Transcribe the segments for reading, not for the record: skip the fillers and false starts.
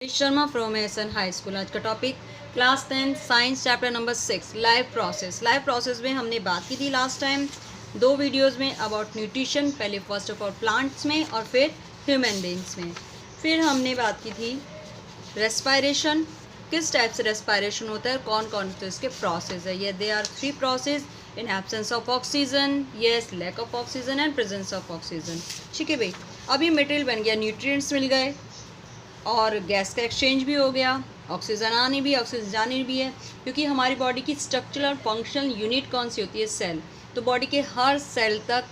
Sharma from essence high school. आज का topic class 10 science chapter number 6 life process. Life process में हमने बात की थी लास्ट टाइम दो वीडियोस में अबाउट न्यूट्रिशन, पहले फर्स्ट ऑफ ऑल प्लांट्स में और फिर ह्यूमन बींग्स में। फिर हमने बात की थी रेस्पायरेशन, किस टाइप से रेस्पायरेशन होता है, कौन कौन से इसके प्रोसेस है। ये they are 3 process in absence of oxygen, yes lack of oxygen and presence of oxygen. ठीक है भाई, अभी मटेरियल बन गया, न्यूट्रिएंट्स मिल गए और गैस का एक्सचेंज भी हो गया, ऑक्सीजन आनी भी ऑक्सीजन जानी भी है, क्योंकि हमारी बॉडी की स्ट्रक्चरल फंक्शनल यूनिट कौन सी होती है, सेल। तो बॉडी के हर सेल तक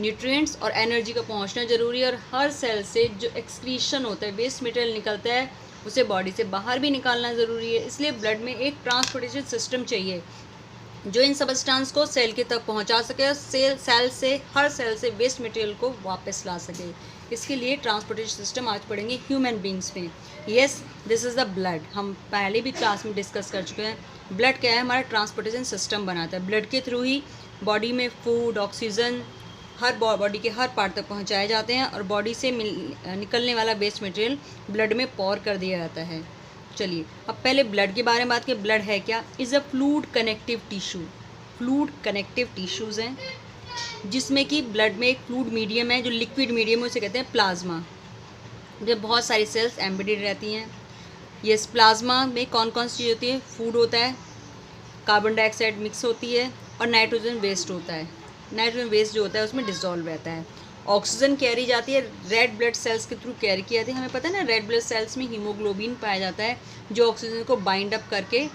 न्यूट्रिएंट्स और एनर्जी का पहुंचना ज़रूरी है, और हर सेल से जो एक्सक्रीशन होता है, वेस्ट मटेरियल निकलता है, उसे बॉडी से बाहर भी निकालना ज़रूरी है। इसलिए ब्लड में एक ट्रांसपोर्टेशन सिस्टम चाहिए जो इन सबस्टेंस को सेल के तक पहुंचा सके और हर सेल से वेस्ट मटेरियल को वापस ला सके। इसके लिए ट्रांसपोर्टेशन सिस्टम आज पढ़ेंगे ह्यूमन बींग्स में। Yes, this is the blood. हम पहले भी क्लास में डिस्कस कर चुके हैं। ब्लड क्या है, हमारा ट्रांसपोर्टेशन सिस्टम बनाता है। ब्लड के थ्रू ही बॉडी में फूड, ऑक्सीजन हर बॉडी के हर पार्ट तक पहुँचाए जाते हैं, और बॉडी से निकलने वाला वेस्ट मटेरियल ब्लड में पौर कर दिया जाता है। चलिए अब पहले ब्लड के बारे में बात करें। ब्लड है क्या, is a fluid connective tissue. Fluid connective tissues हैं जिसमें कि ब्लड में एक फ्लूइड मीडियम है, जो लिक्विड मीडियम है उसे कहते हैं प्लाज्मा, जब बहुत सारी सेल्स एम्बेडेड रहती हैं। ये प्लाज्मा में कौन कौन सी चीज़ होती है, फूड होता है, कार्बन डाइऑक्साइड मिक्स होती है, और नाइट्रोजन वेस्ट होता है। नाइट्रोजन वेस्ट जो होता है उसमें डिसॉल्व रहता है। ऑक्सीजन कैरी जाती है, रेड ब्लड सेल्स के थ्रू कैरी की जाती है। हमें पता है ना, रेड ब्लड सेल्स में हीमोग्लोबिन पाया जाता है जो ऑक्सीजन को बाइंड अप करके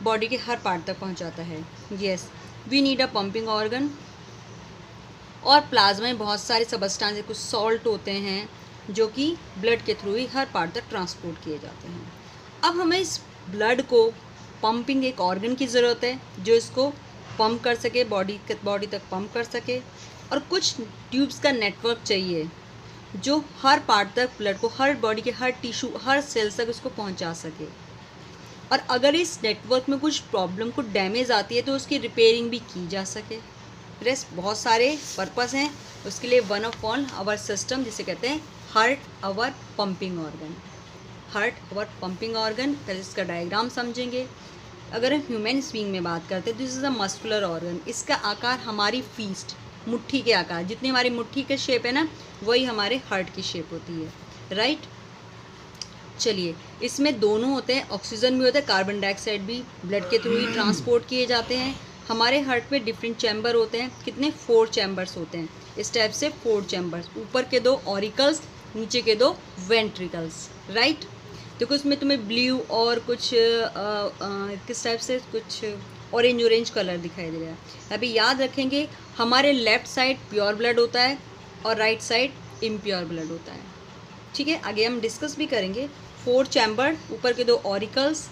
बॉडी के हर पार्ट तक पहुंचाता है। Yes, we need a pumping organ. और प्लाज्मा में बहुत सारे सबस्टेंस, कुछ सॉल्ट होते हैं जो कि ब्लड के थ्रू ही हर पार्ट तक ट्रांसपोर्ट किए जाते हैं। अब हमें इस ब्लड को पंपिंग एक ऑर्गन की ज़रूरत है जो इसको पंप कर सके, बॉडी तक पंप कर सके, और कुछ ट्यूब्स का नेटवर्क चाहिए जो हर पार्ट तक ब्लड को, हर बॉडी के हर टिश्यू, हर सेल्स तक उसको पहुंचा सके। और अगर इस नेटवर्क में कुछ प्रॉब्लम, कुछ डैमेज आती है तो उसकी रिपेयरिंग भी की जा सके। रेस्ट बहुत सारे पर्पस हैं उसके लिए। One of all our system, जिसे कहते हैं heart our pumping organ. Heart our pumping organ, पहले इसका डायग्राम समझेंगे। अगर हम ह्यूमन बीइंग में बात करते हैं तो this is a muscular organ. इसका आकार हमारी फीस्ट, मुट्ठी के आकार, जितनी हमारी मुट्ठी के शेप है ना, वही हमारे हार्ट की शेप होती है, राइट। चलिए, इसमें दोनों होते हैं, ऑक्सीजन भी होता है, कार्बन डाइऑक्साइड भी ब्लड के थ्रू ही ट्रांसपोर्ट किए जाते हैं। हमारे हार्ट में डिफरेंट चैम्बर होते हैं, कितने 4 चैम्बर्स होते हैं। इस टाइप से 4 चैम्बर्स, ऊपर के 2 ऑरिकल्स, नीचे के 2 वेंट्रिकल्स, राइट। देखो इसमें तुम्हें ब्लू और कुछ किस टाइप से कुछ ऑरेंज कलर दिखाई दे रहा है। अभी याद रखेंगे, हमारे लेफ्ट साइड प्योर ब्लड होता है और राइट साइड इम्प्योर ब्लड होता है। ठीक है, आगे हम डिस्कस भी करेंगे। 4 चैम्बर, ऊपर के 2 ऑरिकल्स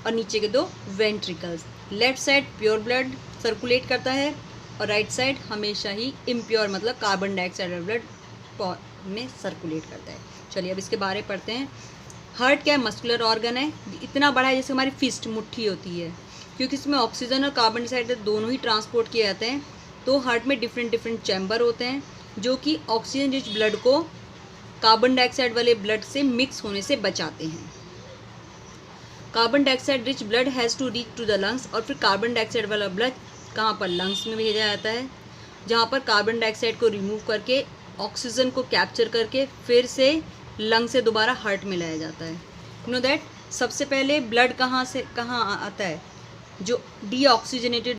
और नीचे के 2 ventricles. Left side pure blood circulate करता है और राइट साइड हमेशा ही इम्प्योर, मतलब कार्बन डाइऑक्साइड ब्लड में सर्कुलेट करता है। चलिए अब इसके बारे में पढ़ते हैं। हार्ट क्या है, मस्कुलर ऑर्गन है, इतना बड़ा है जैसे हमारी फिस्ट, मुट्ठी होती है, क्योंकि इसमें ऑक्सीजन और कार्बन डाइऑक्साइड दोनों ही ट्रांसपोर्ट किए जाते हैं। तो हार्ट में डिफरेंट चैम्बर होते हैं जो कि ऑक्सीजन रिच ब्लड को कार्बन डाइऑक्साइड वाले ब्लड से मिक्स होने से बचाते हैं। Carbon dioxide rich blood has to reach to the lungs, और फिर कार्बन डाइऑक्साइड वाला ब्लड कहाँ पर, लंग्स में भेजा जाता है, जहाँ पर कार्बन डाइऑक्साइड को रिमूव करके ऑक्सीजन को कैप्चर करके फिर से लंग से दोबारा हार्ट में लाया जाता है। यू नो दैट सबसे पहले ब्लड कहाँ से कहाँ आता है, जो डीऑक्सीजनेटेड